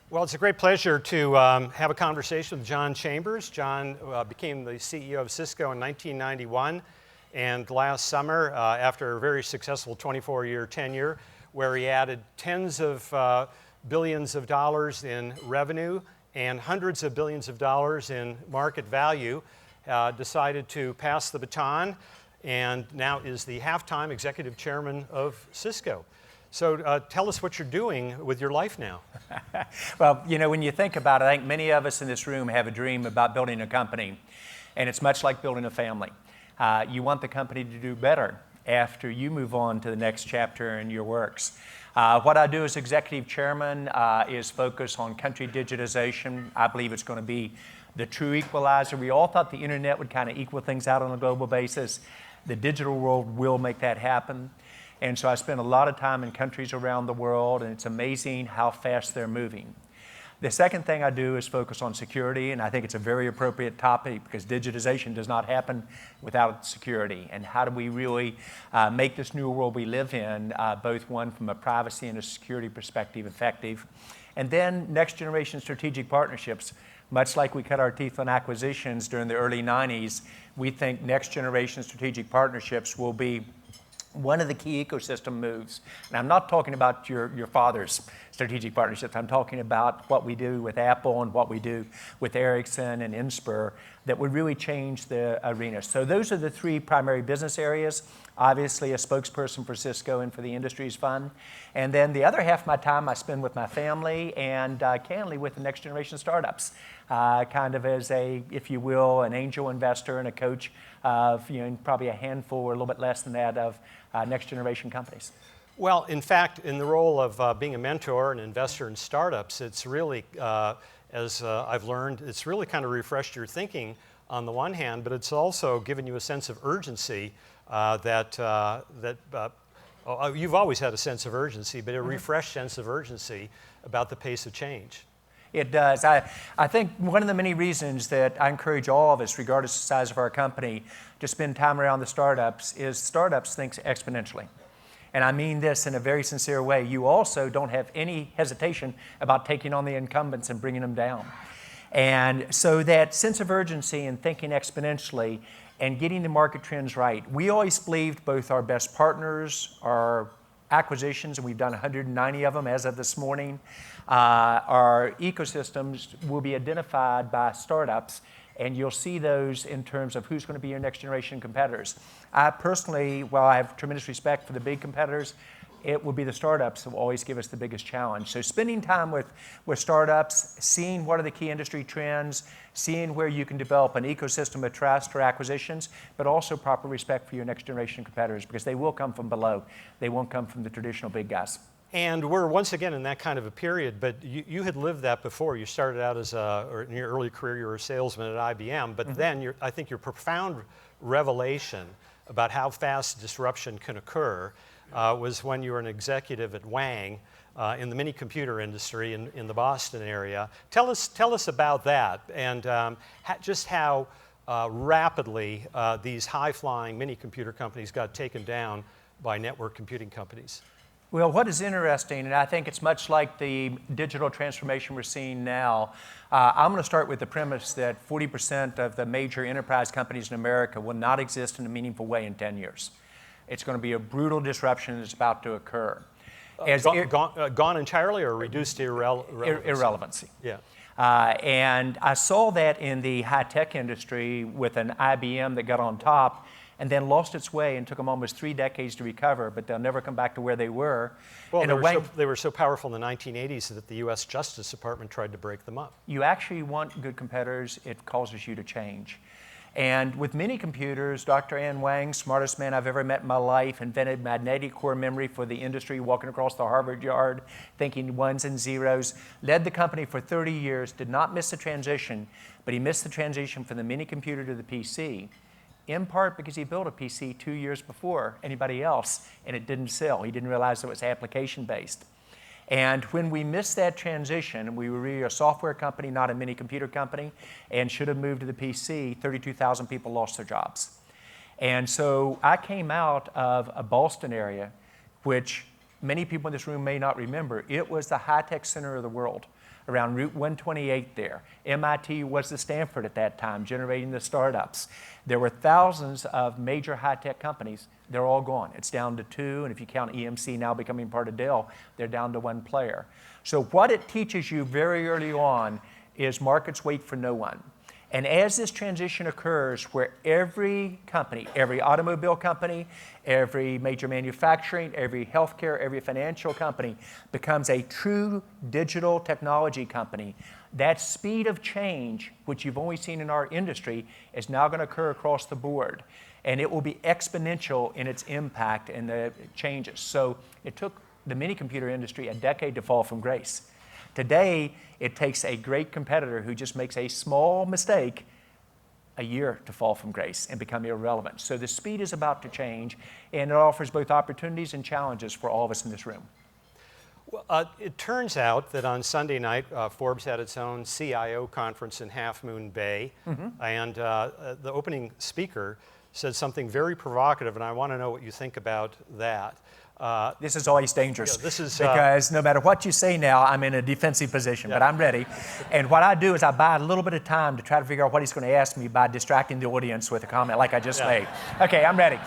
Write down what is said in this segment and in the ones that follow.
Well, it's a great pleasure to have a conversation with John Chambers. John became the CEO of Cisco in 1991, and last summer, after a very successful 24-year tenure, where he added tens of billions of dollars in revenue and hundreds of billions of dollars in market value, decided to pass the baton, and now is the half-time executive chairman of Cisco. So tell us what you're doing with your life now. Well, you know, when you think about it, I think many of us in this room have a dream about building a company, and it's much like building a family. You want the company to do better after you move on to the next chapter in your works. What I do as executive chairman is focus on country digitization. I believe it's going to be the true equalizer. We all thought the internet would kind of equal things out on a global basis. The digital world will make that happen. And so I spend a lot of time in countries around the world, and it's amazing how fast they're moving. The second thing I do is focus on security, and I think it's a very appropriate topic because digitization does not happen without security. And how do we really make this new world we live in, both one from a privacy and a security perspective, effective? And then next generation strategic partnerships. Much like we cut our teeth on acquisitions during the early 90s, we think next generation strategic partnerships will be one of the key ecosystem moves. And I'm not talking about your father's strategic partnerships. I'm talking about what we do with Apple and what we do with Ericsson and Inspur that would really change the arena. So those are the three primary business areas. Obviously, a spokesperson for Cisco and for the industry is fun. And then the other half of my time I spend with my family and candidly with the next generation startups, kind of as a, if you will, an angel investor and a coach of, you know, probably a handful or a little bit less than that of next generation companies. Well, in fact, in the role of being a mentor and investor in startups, it's really, as I've learned, it's really kind of refreshed your thinking on the one hand, but it's also given you a sense of urgency you've always had a sense of urgency, but a refreshed sense of urgency about the pace of change. It does. I think one of the many reasons that I encourage all of us, regardless of the size of our company, to spend time around the startups is startups think exponentially. And I mean this in a very sincere way. You also don't have any hesitation about taking on the incumbents and bringing them down. And so that sense of urgency and thinking exponentially and getting the market trends right. We always believed both our best partners, our acquisitions, and we've done 190 of them as of this morning, our ecosystems will be identified by startups, and you'll see those in terms of who's going to be your next generation competitors. I personally, while I have tremendous respect for the big competitors, it will be the startups that will always give us the biggest challenge. So spending time with startups, seeing what are the key industry trends, seeing where you can develop an ecosystem of trust or acquisitions, but also proper respect for your next generation competitors because they will come from below. They won't come from the traditional big guys. And we're once again in that kind of a period, but you had lived that before. You started out or in your early career, you were a salesman at IBM, but then I think your profound revelation about how fast disruption can occur was when you were an executive at Wang in the mini computer industry in the Boston area. Tell us about that and just how rapidly these high-flying mini computer companies got taken down by network computing companies. Well, what is interesting, and I think it's much like the digital transformation we're seeing now, I'm going to start with the premise that 40% of the major enterprise companies in America will not exist in a meaningful way in 10 years. It's going to be a brutal disruption that's about to occur. Gone entirely or reduced to irrelevancy? Yeah. And I saw that in the high-tech industry with an IBM that got on top and then lost its way and took them almost 3 decades to recover, but they'll never come back to where they were. Well, they were so powerful in the 1980s that the U.S. Justice Department tried to break them up. You actually want good competitors. It causes you to change. And with mini computers, Dr. Ann Wang, smartest man I've ever met in my life, invented magnetic core memory for the industry, walking across the Harvard yard, thinking ones and zeros, led the company for 30 years, did not miss the transition, but he missed the transition from the mini computer to the PC, in part because he built a PC 2 years before anybody else, and it didn't sell. He didn't realize it was application-based. And when we missed that transition, we were really a software company, not a mini computer company, and should have moved to the PC, 32,000 people lost their jobs. And so I came out of a Boston area, which many people in this room may not remember. It was the high-tech center of the world. around Route 128 there. MIT was the Stanford at that time, generating the startups. There were thousands of major high-tech companies. They're all gone. It's down to 2, and if you count EMC now becoming part of Dell, they're down to 1 player. So what it teaches you very early on is markets wait for no one. And as this transition occurs, where every company, every automobile company, every major manufacturing, every healthcare, every financial company becomes a true digital technology company, that speed of change, which you've only seen in our industry, is now going to occur across the board. And it will be exponential in its impact and the changes. So it took the mini-computer industry a decade to fall from grace. Today, it takes a great competitor who just makes a small mistake a year to fall from grace and become irrelevant. So the speed is about to change, and it offers both opportunities and challenges for all of us in this room. Well, it turns out that on Sunday night, Forbes had its own CIO conference in Half Moon Bay, and the opening speaker said something very provocative, and I want to know what you think about that. This is always dangerous, this is, because no matter what you say now, I'm in a defensive position, but I'm ready. And what I do is I buy a little bit of time to try to figure out what he's going to ask me by distracting the audience with a comment like I just made. Okay, I'm ready.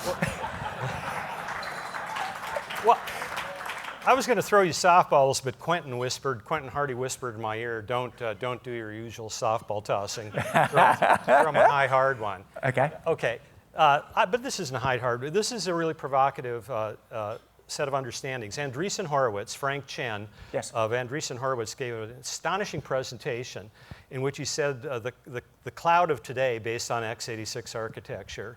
Well, I was going to throw you softballs, but Quentin Hardy whispered in my ear, don't do your usual softball tossing. throw him a high hard one. Okay. Okay. But this isn't a high hard. This is a really provocative set of understandings. Andreessen Horowitz, Frank Chen of Andreessen Horowitz, gave an astonishing presentation in which he said the cloud of today, based on x86 architecture,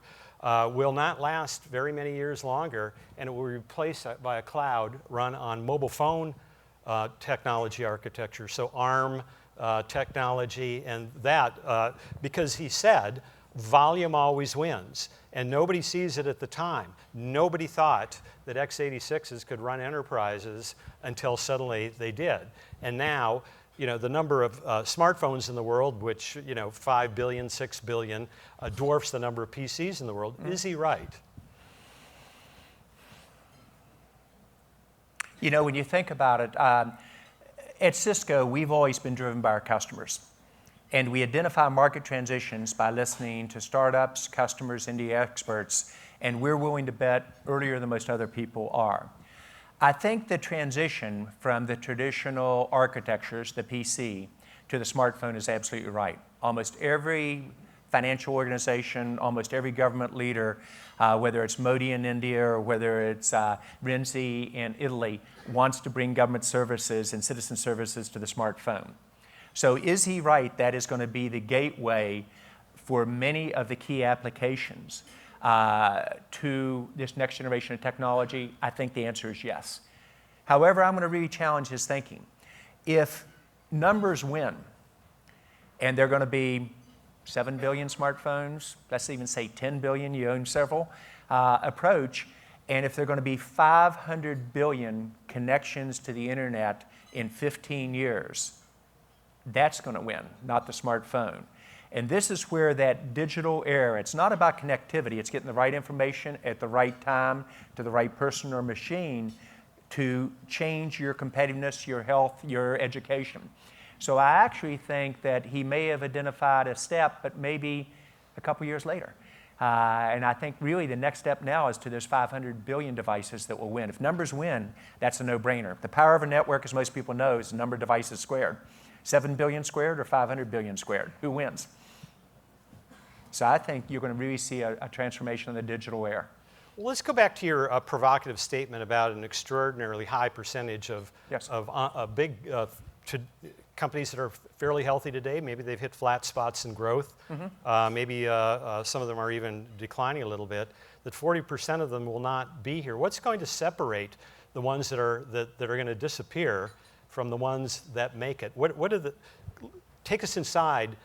will not last very many years longer, and it will be replaced by a cloud run on mobile phone technology architecture, so ARM technology, and that, because he said, volume always wins, and nobody sees it at the time. Nobody thought that x86s could run enterprises until suddenly they did. And now, the number of smartphones in the world, which, 5 billion, 6 billion, dwarfs the number of PCs in the world. Is he right? When you think about it, at Cisco, we've always been driven by our customers. And we identify market transitions by listening to startups, customers, indie experts, and we're willing to bet earlier than most other people are. I think the transition from the traditional architectures, the PC, to the smartphone is absolutely right. Almost every financial organization, almost every government leader, whether it's Modi in India or whether it's Renzi in Italy, wants to bring government services and citizen services to the smartphone. So is he right that is going to be the gateway for many of the key applications to this next generation of technology? I think the answer is yes. However, I'm going to really challenge his thinking. If numbers win, and they're going to be 7 billion smartphones, let's even say 10 billion, you own several, approach, and if they're going to be 500 billion connections to the internet in 15 years, that's going to win, not the smartphone. And this is where that digital era, it's not about connectivity, it's getting the right information at the right time to the right person or machine to change your competitiveness, your health, your education. So I actually think that he may have identified a step, but maybe a couple years later. And I think really the next step now is to those 500 billion devices that will win. If numbers win, that's a no-brainer. The power of a network, as most people know, is the number of devices squared. 7 billion squared or 500 billion squared? Who wins? So I think you're going to really see a transformation in the digital era. Well, let's go back to your provocative statement about an extraordinarily high percentage of big companies that are fairly healthy today. Maybe they've hit flat spots in growth. Maybe some of them are even declining a little bit. That 40% of them will not be here. What's going to separate the ones that are going to disappear from the ones that make it? Take us inside,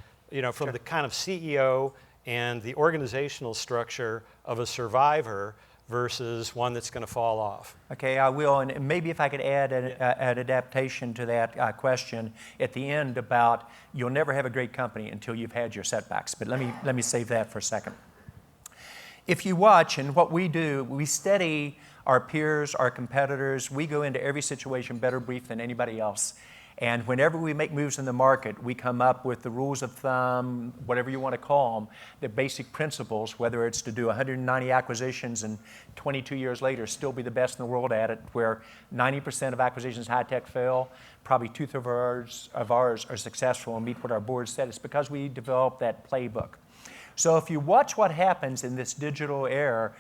from the kind of CEO and the organizational structure of a survivor versus one that's going to fall off. Okay, I will, and maybe if I could add an adaptation to that question at the end about you'll never have a great company until you've had your setbacks, but let me save that for a second. If you watch, and what we do, we study our peers, our competitors, we go into every situation better briefed than anybody else. And whenever we make moves in the market, we come up with the rules of thumb, whatever you want to call them, the basic principles, whether it's to do 190 acquisitions and 22 years later still be the best in the world at it, where 90% of acquisitions high-tech fail, probably two-thirds of ours are successful and meet what our board said. It's because we developed that playbook. So if you watch what happens in this digital era,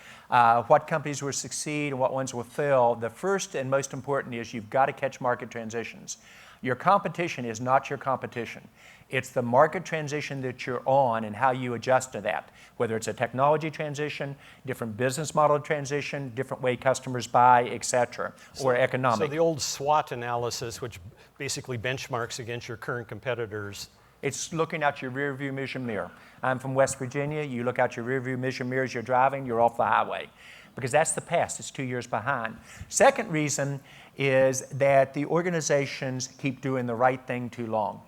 what companies will succeed and what ones will fail, the first and most important is you've got to catch market transitions. Your competition is not your competition. It's the market transition that you're on and how you adjust to that, whether it's a technology transition, different business model transition, different way customers buy, et cetera, or economic. So the old SWOT analysis, which basically benchmarks against your current competitors. It's looking out your rear view mirror. I'm from West Virginia. You look out your rear view mirror as you're driving, you're off the highway. Because that's the past. It's 2 years behind. Second reason is that the organizations keep doing the right thing too long.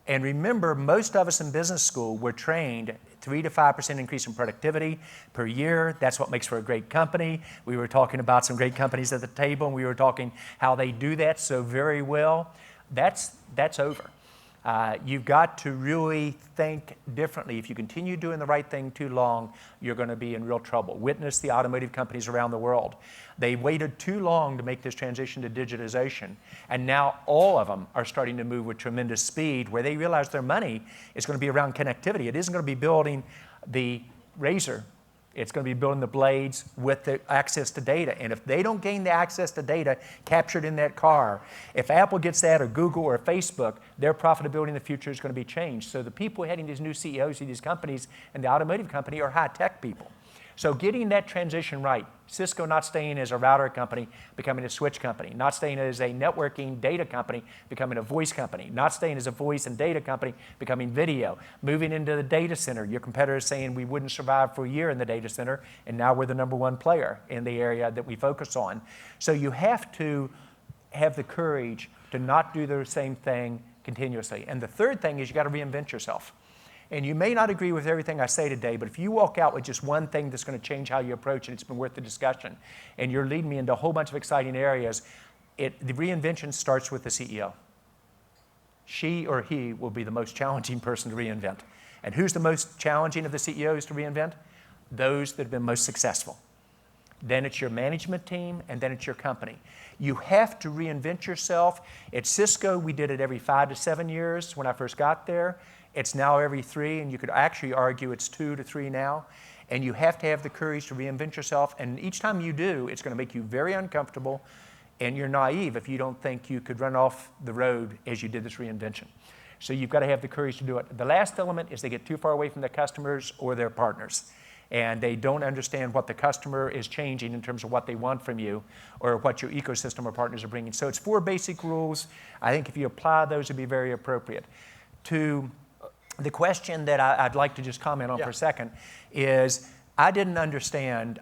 And remember, most of us in business school were trained 3 to 5% increase in productivity per year. That's what makes for a great company. We were talking about some great companies at the table, and we were talking how they do that so very well. That's over. You've got to really think differently. If you continue doing the right thing too long, you're going to be in real trouble. Witness the automotive companies around the world. They waited too long to make this transition to digitization, and now all of them are starting to move with tremendous speed, where they realize their money is going to be around connectivity. It isn't going to be building the razor. It's going to be building the blades with the access to data. And if they don't gain the access to data captured in that car, if Apple gets that, or Google or Facebook, their profitability in the future is going to be changed. So the people heading these new CEOs of these companies and the automotive company are high-tech people. So getting that transition right, Cisco not staying as a router company, becoming a switch company, not staying as a networking data company, becoming a voice company, not staying as a voice and data company, becoming video, moving into the data center. Your competitor is saying we wouldn't survive for a year in the data center, and now we're the #1 player in the area that we focus on. So you have to have the courage to not do the same thing continuously. And the third thing is you got to reinvent yourself. And you may not agree with everything I say today, but if you walk out with just one thing that's going to change how you approach it, it's been worth the discussion, and you're leading me into a whole bunch of exciting areas, the reinvention starts with the CEO. She or he will be the most challenging person to reinvent. And who's the most challenging of the CEOs to reinvent? Those that have been most successful. Then it's your management team, and then it's your company. You have to reinvent yourself. At Cisco, we did it every 5 to 7 years when I first got there. It's now every 3, and you could actually argue it's 2 to 3 now. And you have to have the courage to reinvent yourself. And each time you do, it's going to make you very uncomfortable, and you're naive if you don't think you could run off the road as you did this reinvention. So you've got to have the courage to do it. The last element is they get too far away from their customers or their partners, and they don't understand what the customer is changing in terms of what they want from you or what your ecosystem or partners are bringing. So it's 4 basic rules. I think if you apply those, it'd be very appropriate. To the question that I'd like to just comment on for a second is, I didn't understand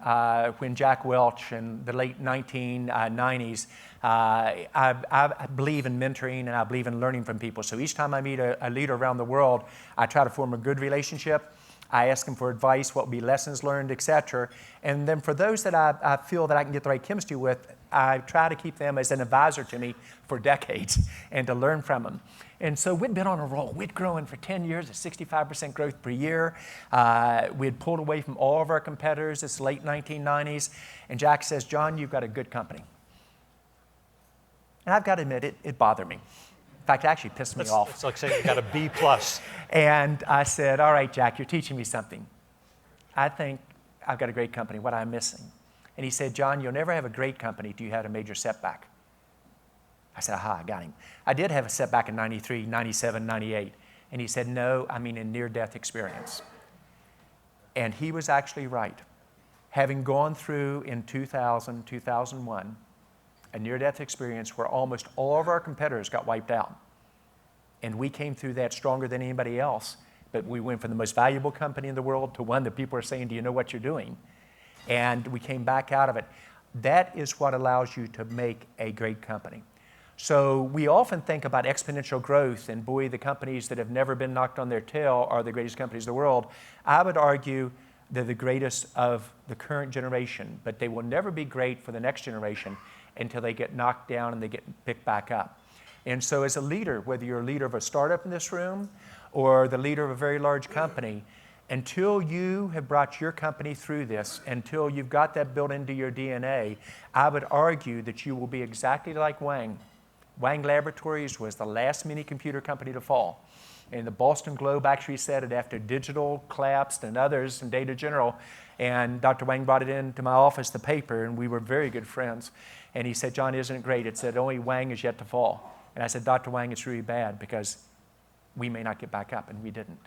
when Jack Welch in the late 1990s, I believe in mentoring and I believe in learning from people. So each time I meet a leader around the world, I try to form a good relationship. I ask them for advice, what would be lessons learned, et cetera. And then for those that I feel that I can get the right chemistry with, I try to keep them as an advisor to me for decades and to learn from them. And so we'd been on a roll. We'd grown for 10 years at 65% growth per year. We'd pulled away from all of our competitors. It's late 1990s. And Jack says, John, you've got a good company. And I've got to admit, it bothered me. In fact, it actually pissed me off. It's like saying you got a B+. And I said, all right, Jack, you're teaching me something. I think I've got a great company. What am I missing? And he said, John, you'll never have a great company till you had a major setback. I said, aha, I got him. I did have a setback in 93, 97, 98. And he said, no, I mean a near-death experience. And he was actually right. Having gone through in 2000, 2001, a near-death experience where almost all of our competitors got wiped out. And we came through that stronger than anybody else. But we went from the most valuable company in the world to one that people are saying, do you know what you're doing? And we came back out of it. That is what allows you to make a great company. So we often think about exponential growth, and boy, the companies that have never been knocked on their tail are the greatest companies in the world. I would argue they're the greatest of the current generation, but they will never be great for the next generation until they get knocked down and they get picked back up. And so as a leader, whether you're a leader of a startup in this room or the leader of a very large company, until you have brought your company through this, until you've got that built into your DNA, I would argue that you will be exactly like Wang. Wang Laboratories was the last mini computer company to fall. And the Boston Globe actually said it after Digital collapsed and others and Data General. And Dr. Wang brought it into my office, the paper, and we were very good friends. And he said, "John, isn't it great?" It said, "Only Wang is yet to fall." And I said, "Dr. Wang, it's really bad because we may not get back up," and we didn't.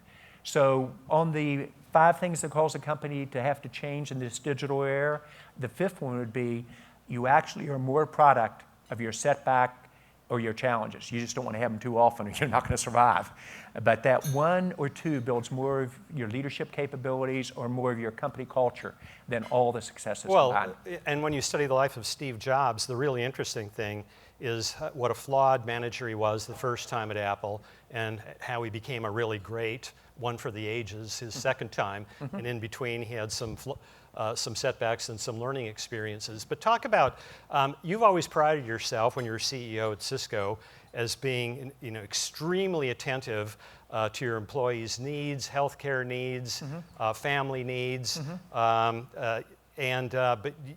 So on the 5 things that cause a company to have to change in this digital era, the 5th one would be you actually are more product of your setback or your challenges. You just don't want to have them too often or you're not going to survive. But that 1 or 2 builds more of your leadership capabilities or more of your company culture than all the successes combined. And when you study the life of Steve Jobs, the really interesting thing is what a flawed manager he was the first time at Apple and how he became a really great one for the ages his second time. And in between, he had some setbacks and some learning experiences. But talk about, you've always prided yourself when you were CEO at Cisco as being extremely attentive to your employees' needs, healthcare needs, family needs. But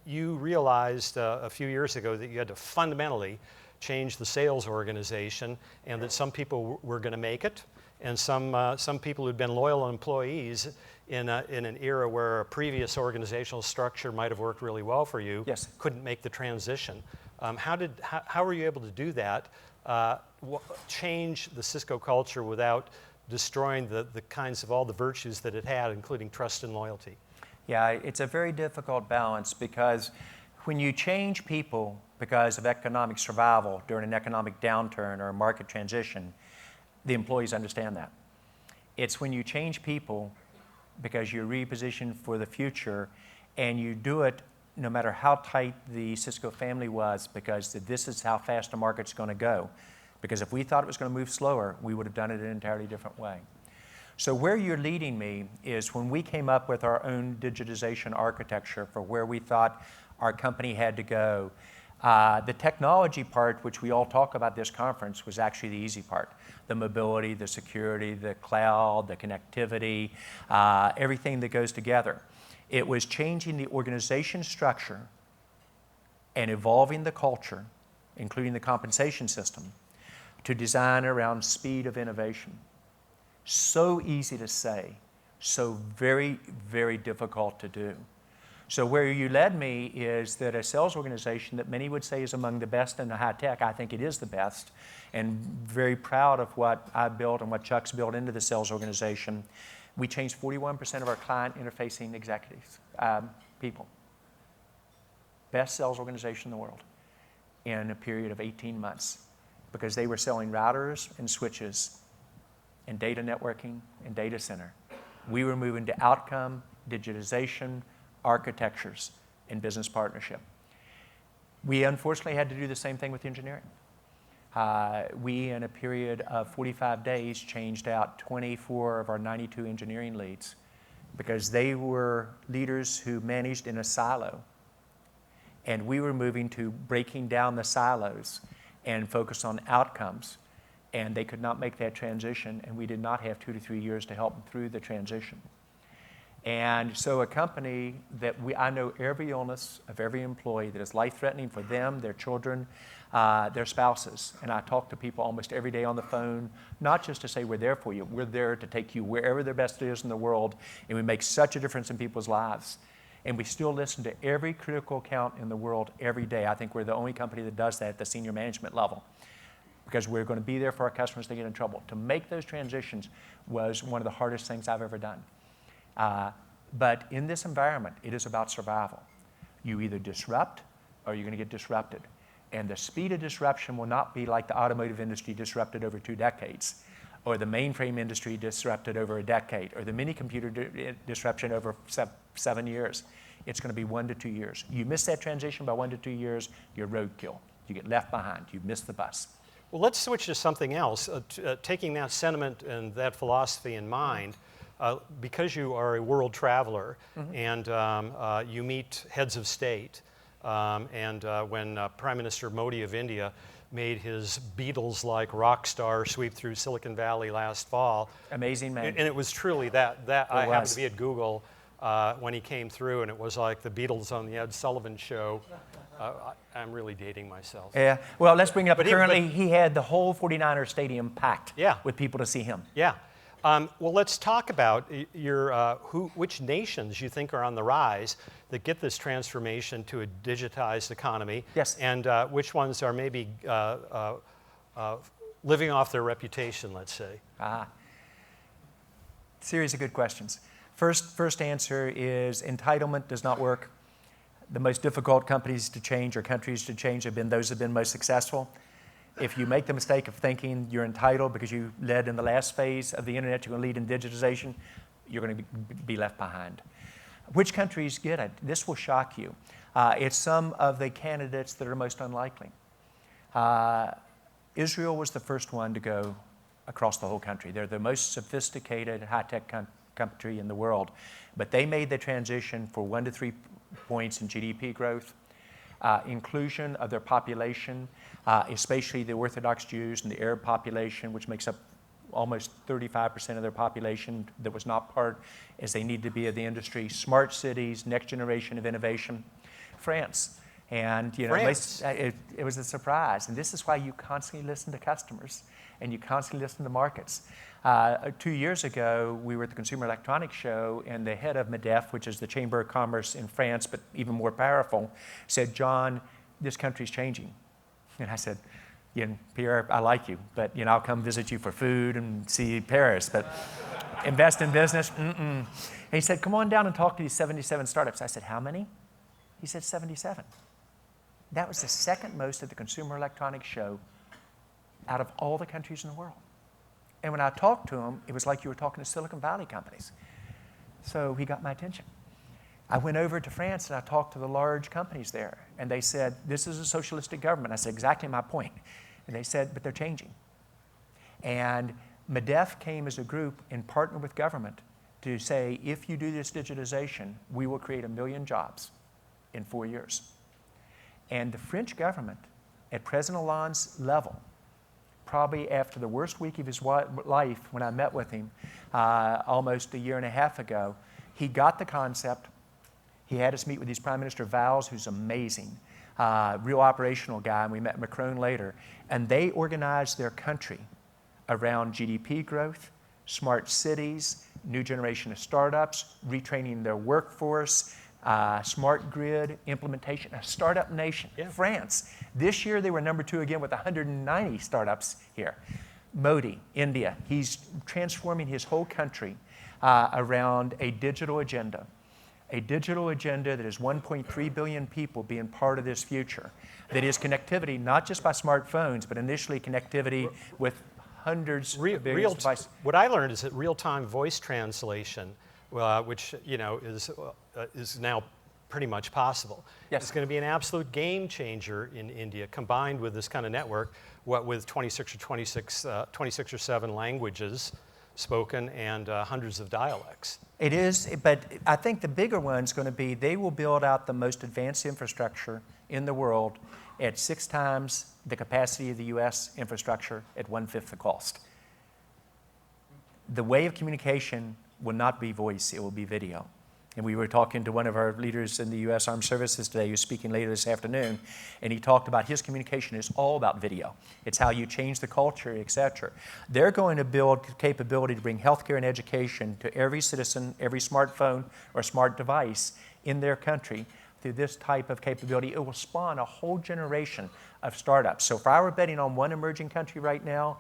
you realized a few years ago that you had to fundamentally change the sales organization, and that some people were going to make it, and some people who'd been loyal employees in an era where a previous organizational structure might have worked really well for you, yes, couldn't make the transition. How were you able to do that? Change the Cisco culture without destroying the kinds of all the virtues that it had, including trust and loyalty? Yeah, it's a very difficult balance because when you change people because of economic survival during an economic downturn or a market transition, the employees understand that. It's when you change people because you reposition for the future and you do it no matter how tight the Cisco family was, because this is how fast the market's going to go. Because if we thought it was going to move slower, we would have done it in an entirely different way. So where you're leading me is when we came up with our own digitization architecture for where we thought our company had to go, the technology part, which we all talk about this conference, was actually the easy part. The mobility, the security, the cloud, the connectivity, everything that goes together. It was changing the organization structure and evolving the culture, including the compensation system, to design around speed of innovation. So easy to say, so very, very difficult to do. So where you led me is that a sales organization that many would say is among the best in the high tech, I think it is the best, and very proud of what I built and what Chuck's built into the sales organization. We changed 41% of our client interfacing executives, people. Best sales organization in the world in a period of 18 months because they were selling routers and switches and data networking and data center. We were moving to outcome, digitization, architectures, and business partnership. We unfortunately had to do the same thing with engineering. We, in a period of 45 days, changed out 24 of our 92 engineering leads because they were leaders who managed in a silo. And we were moving to breaking down the silos and focus on outcomes. And they could not make that transition, and we did not have 2 to 3 years to help them through the transition. And so a company that I know every illness of every employee that is life-threatening for them, their children, their spouses. And I talk to people almost every day on the phone, not just to say we're there for you, we're there to take you wherever their best is in the world, and we make such a difference in people's lives. And we still listen to every critical account in the world every day. I think we're the only company that does that at the senior management level, because we're going to be there for our customers if they get in trouble. To make those transitions was one of the hardest things I've ever done. But in this environment, it is about survival. You either disrupt or you're going to get disrupted. And the speed of disruption will not be like the automotive industry disrupted over 2 decades, or the mainframe industry disrupted over a decade, or the mini computer disruption over 7 years. It's going to be 1 to 2 years. You miss that transition by 1 to 2 years, you're roadkill. You get left behind. You miss the bus. Well, let's switch to something else. Taking that sentiment and that philosophy in mind, because you are a world traveler and you meet heads of state, And when Prime Minister Modi of India made his Beatles-like rock star sweep through Silicon Valley last fall. Amazing man. And it was truly that. I happened to be at Google when he came through, and it was like the Beatles on the Ed Sullivan Show. I'm really dating myself. Yeah. Well, let's bring it up. But Currently, he had the whole 49er stadium packed Yeah. with people to see him. Yeah. Well, let's talk about which nations you think are on the rise that get this transformation to a digitized economy. Yes. And which ones are maybe living off their reputation, let's say. Series of good questions. First answer is entitlement does not work. The most difficult companies to change or countries to change have been those that have been most successful. If you make the mistake of thinking you're entitled because you led in the last phase of the internet, you're going to lead in digitization, you're going to be left behind. Which countries get it? This will shock you. It's some of the candidates that are most unlikely. Israel was the first one to go across the whole country. They're the most sophisticated, high-tech country in the world. But they made the transition for 1 to 3 points in GDP growth, inclusion of their population, especially the Orthodox Jews and the Arab population, which makes up almost 35% of their population that was not part, as they need to be, of the industry. Smart cities, next generation of innovation. France. And you know, it was a surprise. And this is why you constantly listen to customers and you constantly listen to markets. 2 years ago, we were at the Consumer Electronics Show, and the head of MEDEF, which is the Chamber of Commerce in France, but even more powerful, said, "John, this country's changing." And I said, "Pierre, I like you, but I'll come visit you for food and see Paris, but invest in business, And he said, "Come on down and talk to these 77 startups." I said, "How many?" He said, 77. That was the second most at the Consumer Electronics Show out of all the countries in the world. And when I talked to him, it was like you were talking to Silicon Valley companies. So he got my attention. I went over to France and I talked to the large companies there. And they said, "This is a socialistic government." I said, "Exactly my point." And they said, "But they're changing." And MEDEF came as a group and partnered with government to say, if you do this digitization, we will create 1 million jobs in 4 years. And the French government, at President Hollande's level, probably after the worst week of his life when I met with him almost a year and a half ago, he got the concept. He had us meet with his Prime Minister Valls, who's amazing, real operational guy, and we met Macron later. And they organized their country around GDP growth, smart cities, new generation of startups, retraining their workforce, smart grid implementation, a startup nation. Yeah. France. This year they were number 2 again with 190 startups here. Modi, India, he's transforming his whole country around a digital agenda. A digital agenda that is 1.3 billion people being part of this future. That is connectivity, not just by smartphones, but initially connectivity with hundreds of billions of devices. What I learned is that real-time voice translation, which is now pretty much possible. Yes. It's going to be an absolute game changer in India, combined with this kind of network, with 26 or 7 languages spoken and hundreds of dialects. It is, but I think the bigger one's going to be they will build out the most advanced infrastructure in the world at 6 times the capacity of the U.S. infrastructure at 1/5 the cost. The way of communication will not be voice, it will be video. And we were talking to one of our leaders in the U.S. Armed Services today, who's speaking later this afternoon, and he talked about his communication is all about video. It's how you change the culture, et cetera. They're going to build capability to bring healthcare and education to every citizen, every smartphone or smart device in their country through this type of capability. It will spawn a whole generation of startups. So if I were betting on one emerging country right now,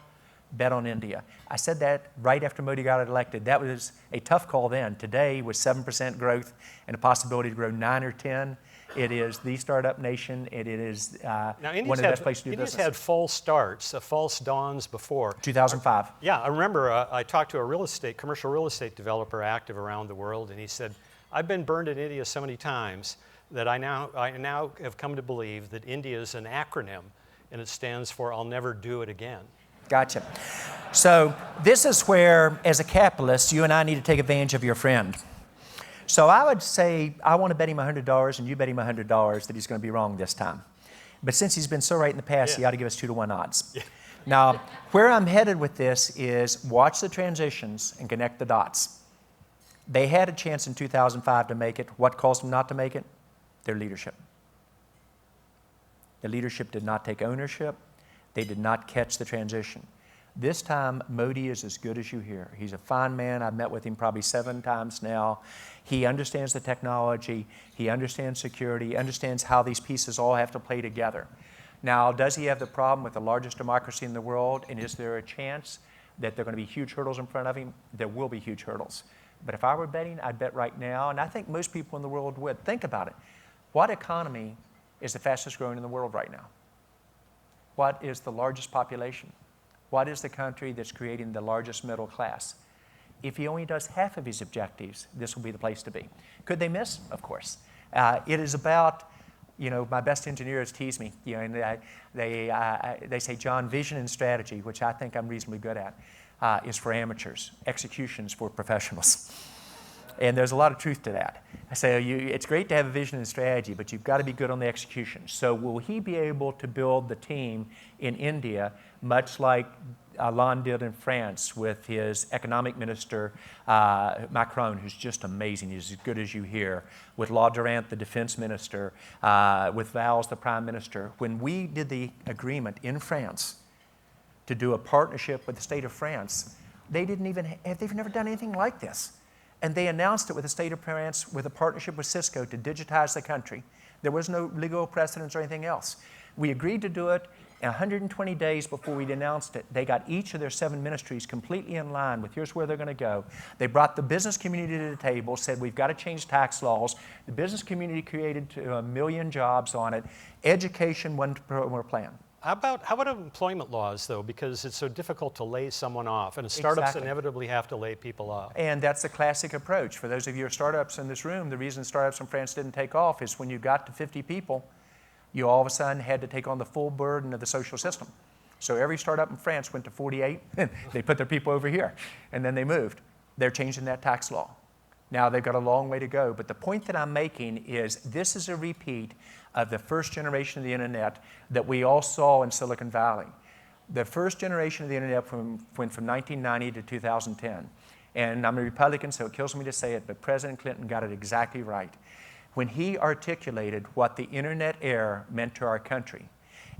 bet on India. I said that right after Modi got elected. That was a tough call then. Today, with 7% growth and a possibility to grow 9 or 10, it is the startup nation. It is one of the best places to do business. India's had false starts, false dawns before. 2005. Yeah, I remember I talked to a commercial real estate developer active around the world, and he said, "I've been burned in India so many times that I now have come to believe that India is an acronym, and it stands for I'll never do it again." Gotcha. So this is where, as a capitalist, you and I need to take advantage of your friend. So I would say I want to bet him $100 and you bet him $100 that he's going to be wrong this time. But since he's been so right in the past, he ought to give us 2-to-1 odds. Yeah. Now, where I'm headed with this is watch the transitions and connect the dots. They had a chance in 2005 to make it. What caused them not to make it? Their leadership. The leadership did not take ownership. They did not catch the transition. This time, Modi is as good as you hear. He's a fine man. I've met with him probably 7 times now. He understands the technology. He understands security. He understands how these pieces all have to play together. Now, does he have the problem with the largest democracy in the world? And is there a chance that there are going to be huge hurdles in front of him? There will be huge hurdles. But if I were betting, I'd bet right now, and I think most people in the world would. Think about it. What economy is the fastest growing in the world right now? What is the largest population? What is the country that's creating the largest middle class? If he only does half of his objectives, this will be the place to be. Could they miss? Of course. It is about, my best engineers tease me, and they say, John, vision and strategy, which I think I'm reasonably good at, is for amateurs. Execution's for professionals. And there's a lot of truth to that. I say, it's great to have a vision and strategy, but you've got to be good on the execution. So will he be able to build the team in India, much like Hollande did in France with his economic minister, Macron, who's just amazing. He's as good as you hear. With La Durant, the defense minister, with Valls, the prime minister. When we did the agreement in France to do a partnership with the state of France, they've never done anything like this. And they announced it with the state of France with a partnership with Cisco to digitize the country. There was no legal precedence or anything else. We agreed to do it. 120 days before we'd announced it, they got each of their 7 ministries completely in line with here's where they're going to go. They brought the business community to the table, said we've got to change tax laws. The business community created 1 million jobs on it. Education, one more plan. How about employment laws, though? Because it's so difficult to lay someone off, and startups inevitably have to lay people off. And that's the classic approach. For those of you who are startups in this room, the reason startups in France didn't take off is when you got to 50 people, you all of a sudden had to take on the full burden of the social system. So every startup in France went to 48, and they put their people over here, and then they moved. They're changing that tax law. Now they've got a long way to go, but the point that I'm making is this is a repeat of the first generation of the internet that we all saw in Silicon Valley. The first generation of the internet went from 1990 to 2010. And I'm a Republican, so it kills me to say it, but President Clinton got it exactly right. When he articulated what the internet era meant to our country,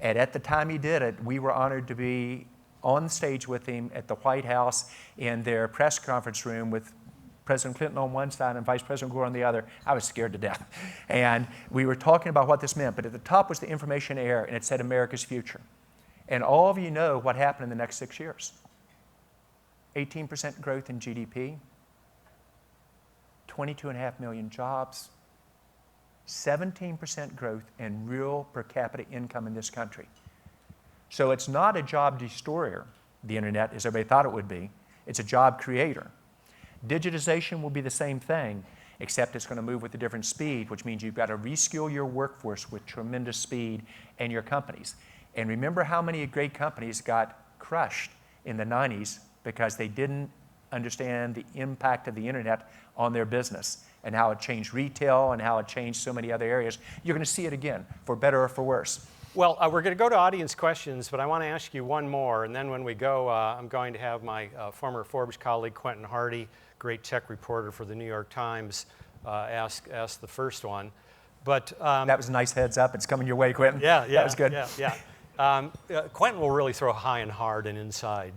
and at the time he did it, we were honored to be on stage with him at the White House in their press conference room with President Clinton on one side and Vice President Gore on the other. I was scared to death. And we were talking about what this meant, but at the top was the information era, and it said America's future. And all of you know what happened in the next 6 years. 18% growth in GDP, 22.5 million jobs, 17% growth in real per capita income in this country. So it's not a job destroyer, the internet, as everybody thought it would be. It's a job creator. Digitization will be the same thing, except it's going to move with a different speed, which means you've got to reskill your workforce with tremendous speed and your companies. And remember how many great companies got crushed in the 90s because they didn't understand the impact of the internet on their business and how it changed retail and how it changed so many other areas. You're going to see it again, for better or for worse. Well, we're going to go to audience questions, but I want to ask you one more. And then when we go, I'm going to have my former Forbes colleague, Quentin Hardy, great tech reporter for the New York Times, ask the first one. But that was a nice heads up. It's coming your way, Quentin. Yeah, that was good. Yeah. Quentin will really throw high and hard and inside,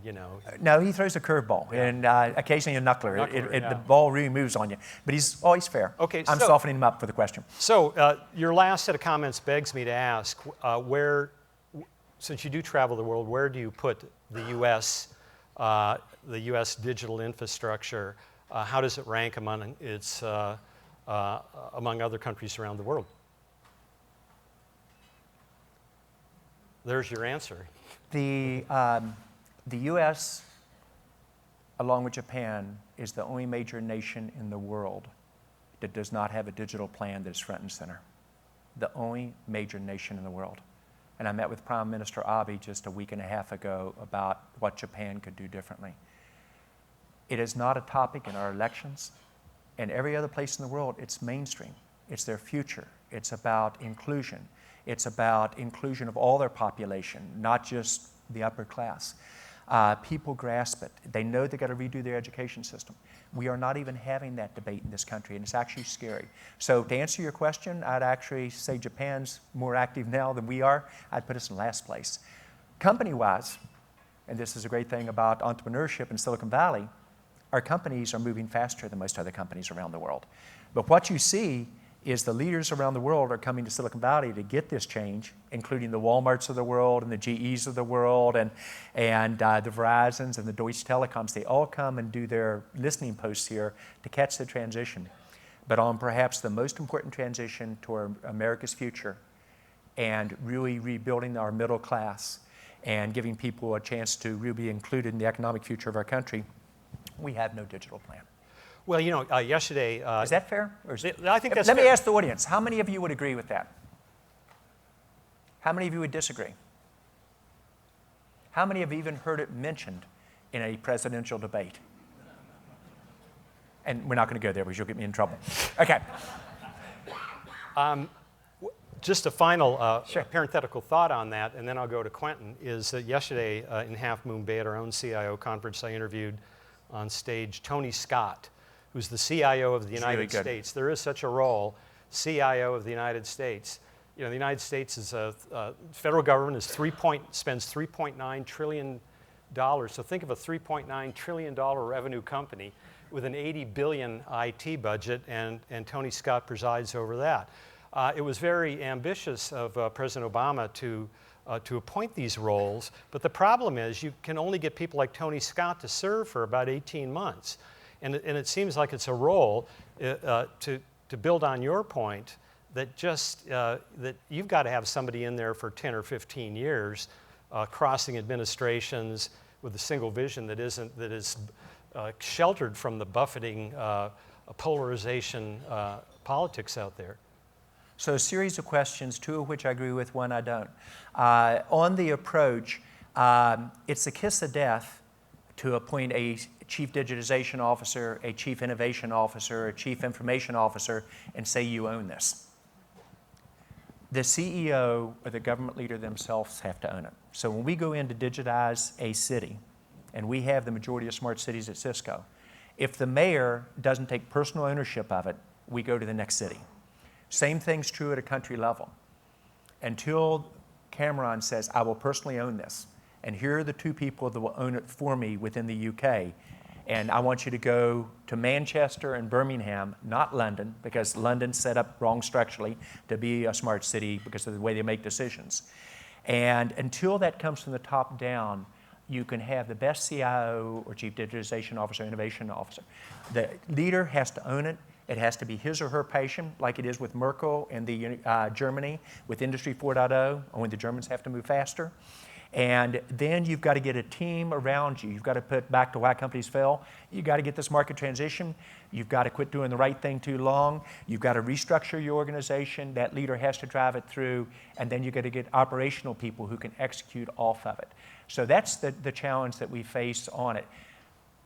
No, he throws a curveball and occasionally a knuckler. The ball really moves on you. But he's always fair. Okay, I'm softening him up for the question. So your last set of comments begs me to ask, since you do travel the world, where do you put the U.S. Digital infrastructure? How does it rank among other countries around the world? There's your answer. The U.S., along with Japan, is the only major nation in the world that does not have a digital plan that is front and center. The only major nation in the world. And I met with Prime Minister Abe just a week and a half ago about what Japan could do differently. It is not a topic in our elections. And every other place in the world, it's mainstream. It's their future. It's about inclusion. It's about inclusion of all their population, not just the upper class. People grasp it. They know they've got to redo their education system. We are not even having that debate in this country, and it's actually scary. So to answer your question, I'd actually say Japan's more active now than we are. I'd put us in last place. Company-wise, and this is a great thing about entrepreneurship in Silicon Valley, our companies are moving faster than most other companies around the world. But what you see is the leaders around the world are coming to Silicon Valley to get this change, including the Walmarts of the world and the GEs of the world and the Verizons and the Deutsche Telecoms. They all come and do their listening posts here to catch the transition. But on perhaps the most important transition toward America's future and really rebuilding our middle class and giving people a chance to really be included in the economic future of our country, we have no digital plan. Well, you know, yesterday... is that fair? Or is I think that's Let fair. me ask the audience, how many of you would agree with that? How many of you would disagree? How many have even heard it mentioned in a presidential debate? And we're not going to go there because you'll get me in trouble. Okay. Just a final Sure. parenthetical thought on that, and then I'll go to Quentin, is that yesterday in Half Moon Bay at our own CIO conference, I interviewed on stage Tony Scott, who's the CIO of the United States. There is such a role, CIO of the United States. You know, the United States is federal government is spends $3.9 trillion. So think of a $3.9 trillion revenue company with an $80 billion IT budget, and Tony Scott presides over that. It was very ambitious of President Obama to appoint these roles, but the problem is you can only get people like Tony Scott to serve for about 18 months. And it seems like it's a role, to build on your point, that that you've got to have somebody in there for 10 or 15 years, crossing administrations with a single vision that is sheltered from the buffeting polarization politics out there. So a series of questions, two of which I agree with, one I don't. On the approach, it's a kiss of death to appoint a chief digitization officer, a chief innovation officer, a chief information officer, and say you own this. The CEO or the government leader themselves have to own it. So when we go in to digitize a city, and we have the majority of smart cities at Cisco, if the mayor doesn't take personal ownership of it, we go to the next city. Same thing's true at a country level. Until Cameron says, I will personally own this, and here are the two people that will own it for me within the UK, and I want you to go to Manchester and Birmingham, not London, because London's set up wrong structurally to be a smart city because of the way they make decisions. And until that comes from the top down, you can have the best CIO or chief digitization officer, innovation officer. The leader has to own it. It has to be his or her passion, like it is with Merkel and Germany with Industry 4.0, only the Germans have to move faster. And then you've got to get a team around you. You've got to put back to why companies fail. You've got to get this market transition. You've got to quit doing the right thing too long. You've got to restructure your organization. That leader has to drive it through. And then you've got to get operational people who can execute off of it. So that's the challenge that we face on it.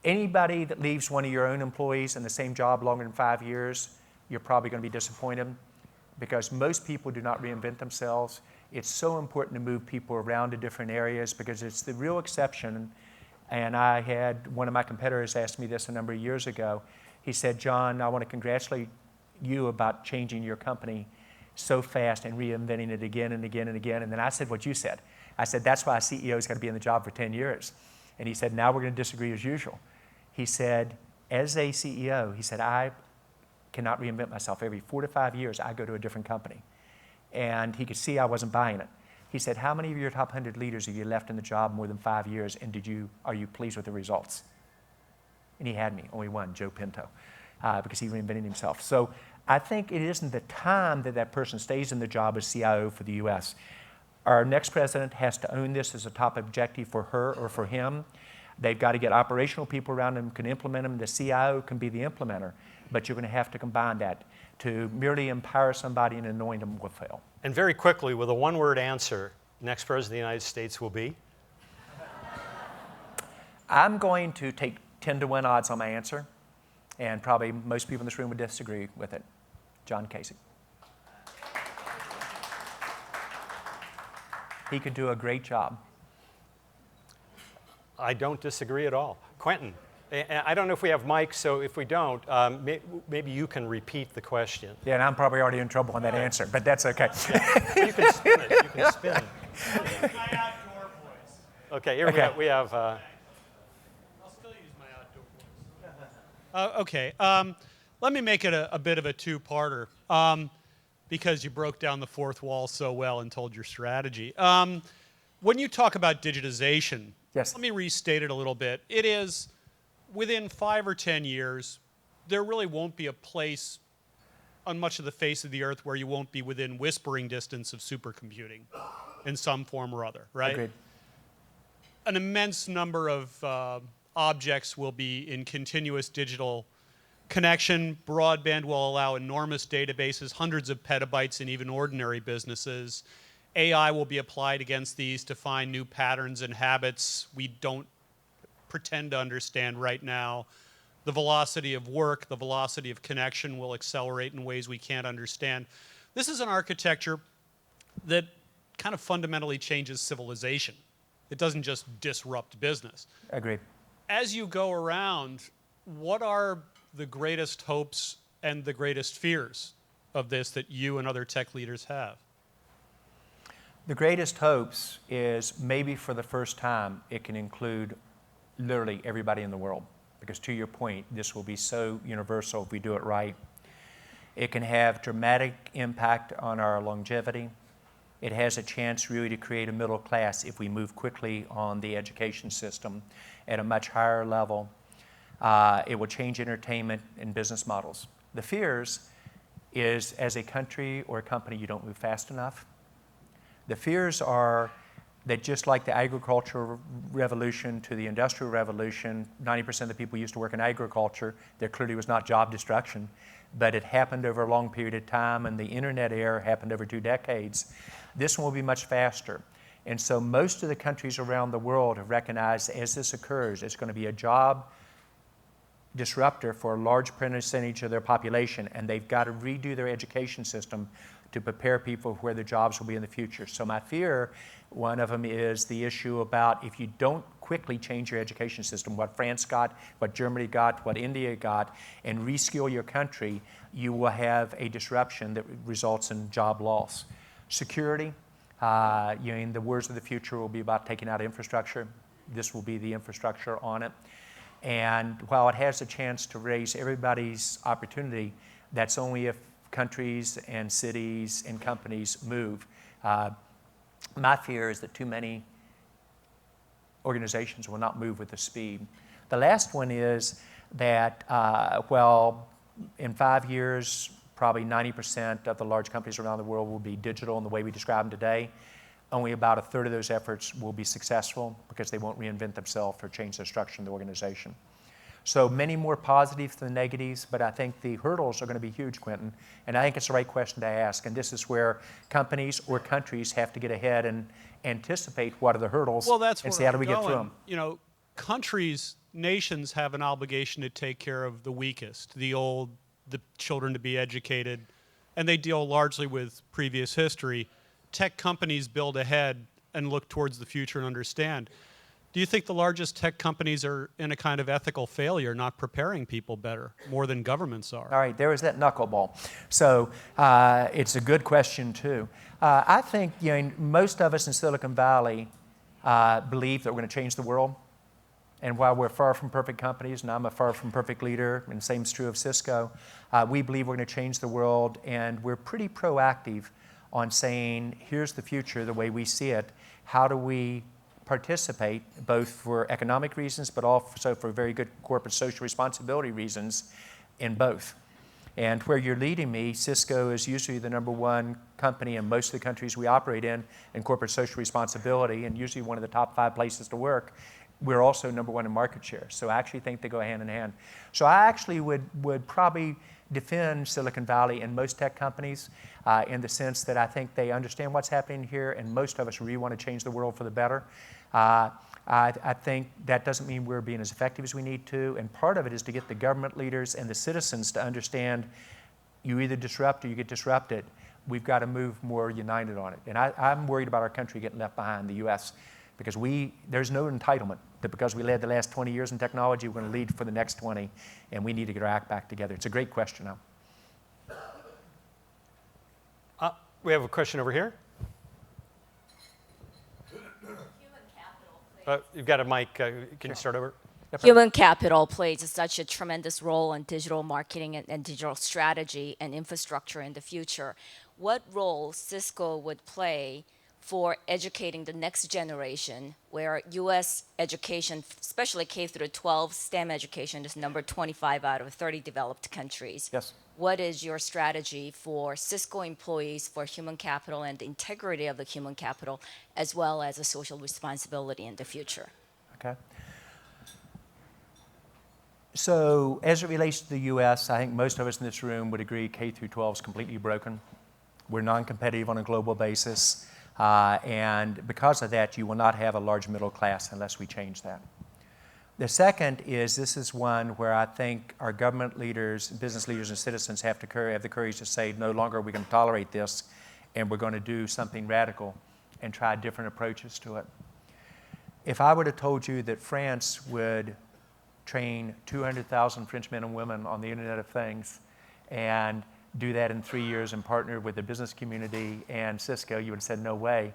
Anybody that leaves one of your own employees in the same job longer than 5 years, you're probably going to be disappointed because most people do not reinvent themselves. It's so important to move people around to different areas because it's the real exception. And I had one of my competitors ask me this a number of years ago. He said, John, I want to congratulate you about changing your company so fast and reinventing it again and again and again. And then I said what you said. I said, that's why a CEO's got to be in the job for 10 years. And he said, now we're going to disagree as usual. He said, as a CEO, he said, I cannot reinvent myself. Every 4 to 5 years, I go to a different company. And he could see I wasn't buying it. He said, how many of your top 100 leaders have you left in the job more than 5 years, and are you pleased with the results? And he had me, only one, Joe Pinto, because he reinvented himself. So I think it isn't the time that that person stays in the job as CIO for the US. Our next president has to own this as a top objective for her or for him. They've got to get operational people around them who can implement them. The CIO can be the implementer, but you're going to have to combine that. To merely empower somebody and anoint them will fail. And very quickly, with a one-word answer, next president of the United States will be? I'm going to take 10 to 1 odds on my answer. And probably most people in this room would disagree with it. John Casey. He could do a great job. I don't disagree at all. Quentin, I don't know if we have mics, so if we don't, maybe you can repeat the question. Yeah, and I'm probably already in trouble on that answer, but that's okay. You can spin it. You can spin it. My outdoor voice. Okay, here Okay. we have I'll still use my outdoor voice. Okay, let me make it a bit of a two-parter because you broke down the fourth wall so well and told your strategy. When you talk about digitization, Yes. let me restate it a little bit. It is within 5 or 10 years, there really won't be a place on much of the face of the earth where you won't be within whispering distance of supercomputing in some form or other, right? Agreed. An immense number of objects will be in continuous digital connection. Broadband will allow enormous databases, hundreds of petabytes in even ordinary businesses. AI will be applied against these to find new patterns and habits we don't pretend to understand right now. The velocity of work, the velocity of connection will accelerate in ways we can't understand. This is an architecture that kind of fundamentally changes civilization. It doesn't just disrupt business. Agreed. As you go around, what are the greatest hopes and the greatest fears of this that you and other tech leaders have? The greatest hopes is maybe for the first time it can include literally everybody in the world. Because to your point, this will be so universal if we do it right. It can have dramatic impact on our longevity. It has a chance really to create a middle class if we move quickly on the education system at a much higher level. It will change entertainment and business models. The fears is as a country or a company, you don't move fast enough. The fears are that just like the agricultural revolution to the industrial revolution, 90% of the people used to work in agriculture. There clearly was not job destruction, but it happened over a long period of time, and the internet era happened over 2 decades. This one will be much faster. And so most of the countries around the world have recognized as this occurs, it's going to be a job disruptor for a large percentage of their population, and they've got to redo their education system to prepare people where their jobs will be in the future. So my fear, one of them is the issue about if you don't quickly change your education system, what France got, what Germany got, what India got, and reskill your country, you will have a disruption that results in job loss. Security, the words of the future will be about taking out infrastructure. This will be the infrastructure on it. And while it has a chance to raise everybody's opportunity, that's only if countries and cities and companies move. My fear is that too many organizations will not move with the speed. The last one is that, in 5 years, probably 90% of the large companies around the world will be digital in the way we describe them today. Only about a third of those efforts will be successful because they won't reinvent themselves or change the structure of the organization. So many more positives than negatives, but I think the hurdles are going to be huge, Quentin. And I think it's the right question to ask. And this is where companies or countries have to get ahead and anticipate what are the hurdles and see how do we get through them. You know, countries, nations have an obligation to take care of the weakest, the old, the children to be educated, and they deal largely with previous history. Tech companies build ahead and look towards the future and understand. Do you think the largest tech companies are in a kind of ethical failure, not preparing people better, more than governments are? All right, there was that knuckleball. So it's a good question, too. I think most of us in Silicon Valley believe that we're going to change the world. And while we're far from perfect companies, and I'm a far from perfect leader, and the same is true of Cisco, we believe we're going to change the world, and we're pretty proactive on saying, here's the future the way we see it. How do we participate, both for economic reasons, but also for very good corporate social responsibility reasons in both? And where you're leading me, Cisco is usually the #1 company in most of the countries we operate in corporate social responsibility, and usually one of the top 5 places to work. We're also #1 in market share. So I actually think they go hand in hand. So I actually would probably defend Silicon Valley and most tech companies in the sense that I think they understand what's happening here, and most of us really want to change the world for the better. I think that doesn't mean we're being as effective as we need to, and part of it is to get the government leaders and the citizens to understand you either disrupt or you get disrupted. We've got to move more united on it. And I'm worried about our country getting left behind, the U.S., because there's no entitlement that because we led the last 20 years in technology, we're going to lead for the next 20, and we need to get our act back together. It's a great question now. We have a question over here. You've got a mic. Can you start over? Human capital plays such a tremendous role in digital marketing and digital strategy and infrastructure in the future. What role Cisco would play for educating the next generation, where U.S. education, especially K through 12 STEM education, is number 25 out of 30 developed countries? Yes. What is your strategy for Cisco employees for human capital and the integrity of the human capital, as well as a social responsibility in the future? Okay. So as it relates to the U.S., I think most of us in this room would agree K through 12 is completely broken. We're non-competitive on a global basis. And because of that, you will not have a large middle class unless we change that. The second is this is one where I think our government leaders, business leaders, and citizens have the courage to say no longer are we going to tolerate this, and we're going to do something radical and try different approaches to it. If I would have told you that France would train 200,000 French men and women on the Internet of Things and do that in 3 years and partner with the business community and Cisco, you would have said no way.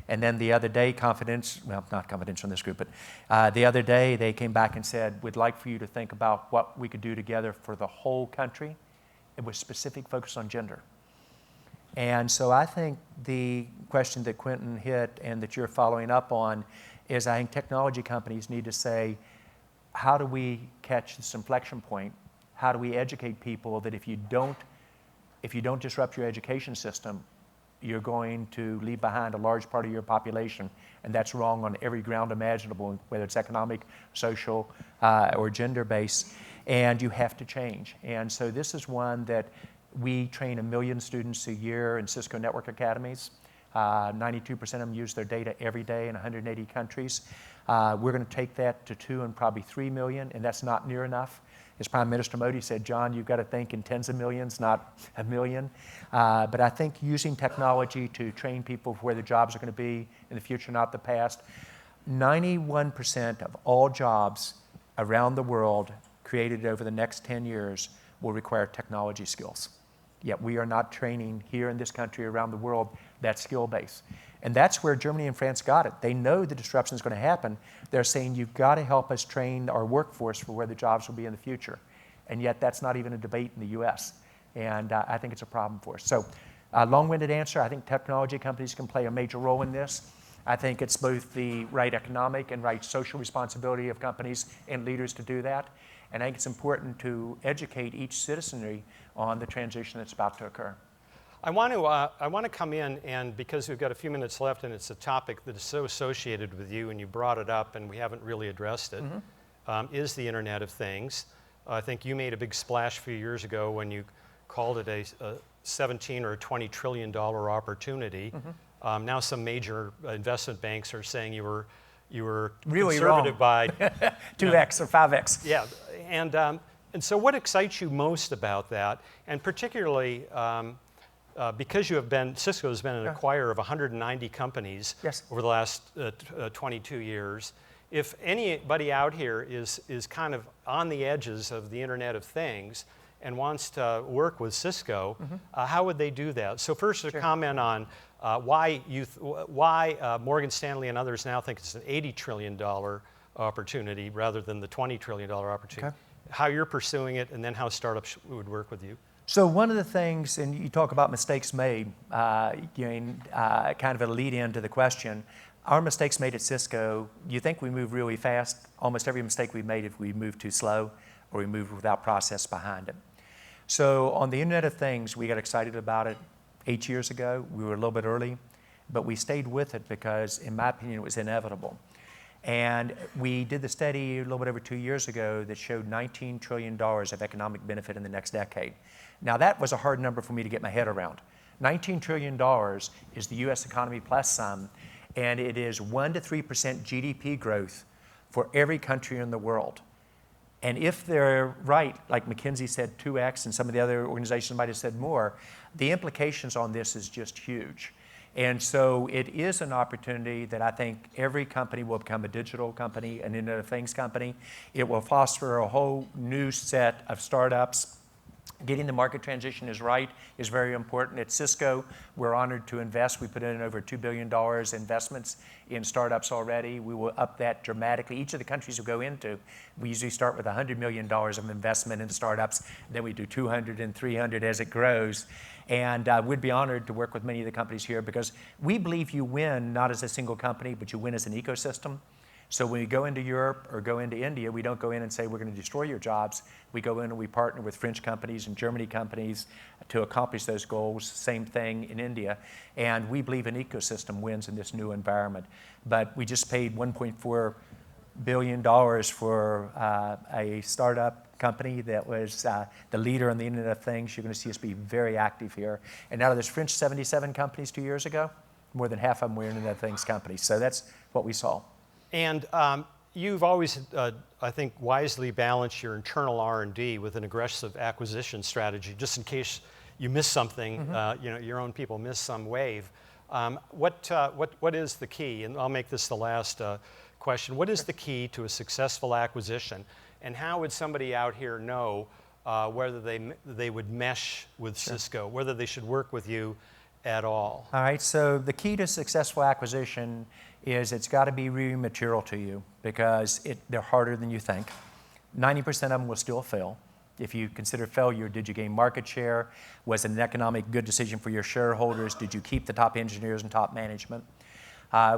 And then the other day, not confidential in this group, but the other day they came back and said, we'd like for you to think about what we could do together for the whole country. It was specific focus on gender. And so I think the question that Quentin hit and that you're following up on is I think technology companies need to say, how do we catch this inflection point? How do we educate people that if you don't disrupt your education system, you're going to leave behind a large part of your population, and that's wrong on every ground imaginable, whether it's economic, social, or gender-based, and you have to change. And so this is one that we train 1 million students a year in Cisco Network Academies. 92% of them use their data every day in 180 countries. We're going to take that to 2 and probably 3 million, and that's not near enough. As Prime Minister Modi said, John, you've got to think in tens of millions, not a million. But I think using technology to train people for where the jobs are going to be in the future, not the past. 91% of all jobs around the world created over the next 10 years will require technology skills. Yet we are not training here in this country, around the world, that skill base. And that's where Germany and France got it. They know the disruption is going to happen. They're saying, you've got to help us train our workforce for where the jobs will be in the future. And yet that's not even a debate in the US. And I think it's a problem for us. So long-winded answer, I think technology companies can play a major role in this. I think it's both the right economic and right social responsibility of companies and leaders to do that. And I think it's important to educate each citizenry on the transition that's about to occur. I want to come in, and because we've got a few minutes left and it's a topic that is so associated with you and you brought it up and we haven't really addressed it, is the Internet of Things. I think you made a big splash a few years ago when you called it a 17 or $20 trillion opportunity. Now some major investment banks are saying you were really conservative wrong. by 2x or 5x. Yeah, and so what excites you most about that, and particularly because Cisco has been an acquirer of 190 companies over the last 22 years. If anybody out here is kind of on the edges of the Internet of Things and wants to work with Cisco, how would they do that? So first, a comment on why Morgan Stanley and others now think it's an $80 trillion opportunity rather than the $20 trillion opportunity. Okay. How you're pursuing it, and then how startups would work with you. So one of the things, and you talk about mistakes made, kind of a lead in to the question. Our mistakes made at Cisco, you think we move really fast. Almost every mistake we've made if we move too slow or we move without process behind it. So on the Internet of Things, we got excited about it 8 years ago. We were a little bit early, but we stayed with it because, in my opinion, it was inevitable. And we did the study a little bit over 2 years ago that showed $19 trillion of economic benefit in the next decade. Now that was a hard number for me to get my head around. $19 trillion is the US economy plus some, and it is 1 to 3% GDP growth for every country in the world. And if they're right, like McKinsey said 2x and some of the other organizations might have said more, the implications on this is just huge. And so it is an opportunity that I think every company will become a digital company, an Internet of Things company. It will foster a whole new set of startups. Getting the market transition right is very important. At Cisco, we're honored to invest. We put in over $2 billion investments in startups already. We will up that dramatically. Each of the countries we go into, we usually start with $100 million of investment in startups. Then we do 200 and 300 as it grows. And we'd be honored to work with many of the companies here because we believe you win not as a single company, but you win as an ecosystem. So when we go into Europe or go into India, we don't go in and say, we're going to destroy your jobs. We go in and we partner with French companies and Germany companies to accomplish those goals. Same thing in India. And we believe an ecosystem wins in this new environment. But we just paid $1.4 billion for a startup company that was the leader in the Internet of Things. You're going to see us be very active here. And out of those French 77 companies 2 years ago, more than half of them were Internet of Things companies. So that's what we saw. And you've always, I think, wisely balanced your internal R&D with an aggressive acquisition strategy, just in case you miss something, you know, your own people miss some wave. What is the key? And I'll make this the last question. What is the key to a successful acquisition? And how would somebody out here know whether they would mesh with Cisco, whether they should work with you at all? All right, so the key to successful acquisition is it's got to be really material to you because they're harder than you think. 90% of them will still fail. If you consider failure, did you gain market share? Was it an economic good decision for your shareholders? Did you keep the top engineers and top management?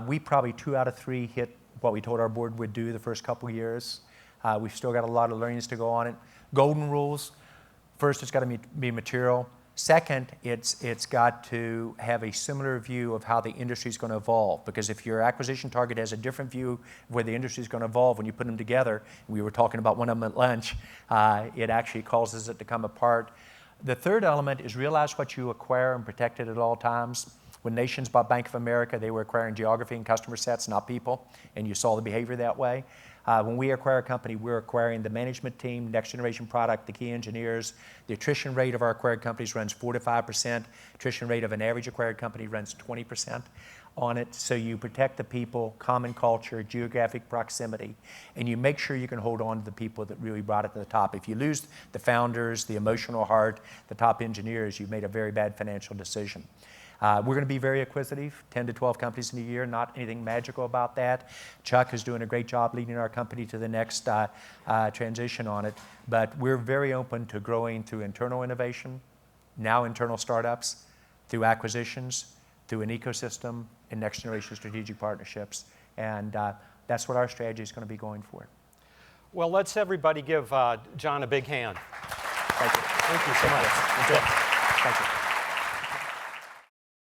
We probably 2 out of 3 hit what we told our board would do the first couple of years. We've still got a lot of learnings to go on it. Golden rules. First, it's got to be material. Second, it's got to have a similar view of how the industry is going to evolve. Because if your acquisition target has a different view of where the industry is going to evolve when you put them together, we were talking about one of them at lunch, it actually causes it to come apart. The third element is realize what you acquire and protect it at all times. When Nations bought Bank of America, they were acquiring geography and customer sets, not people, and you saw the behavior that way. When we acquire a company, we're acquiring the management team, next generation product, the key engineers. The attrition rate of our acquired companies runs 4 to 5%. Attrition rate of an average acquired company runs 20% on it. So you protect the people, common culture, geographic proximity, and you make sure you can hold on to the people that really brought it to the top. If you lose the founders, the emotional heart, the top engineers, you've made a very bad financial decision. We're going to be very acquisitive, 10 to 12 companies in a year, not anything magical about that. Chuck is doing a great job leading our company to the next transition on it. But we're very open to growing through internal innovation, now internal startups, through acquisitions, through an ecosystem, and next generation strategic partnerships. And that's what our strategy is going to be going for. Well, let's everybody give John a big hand. Thank you. Thank you so much. Thank you.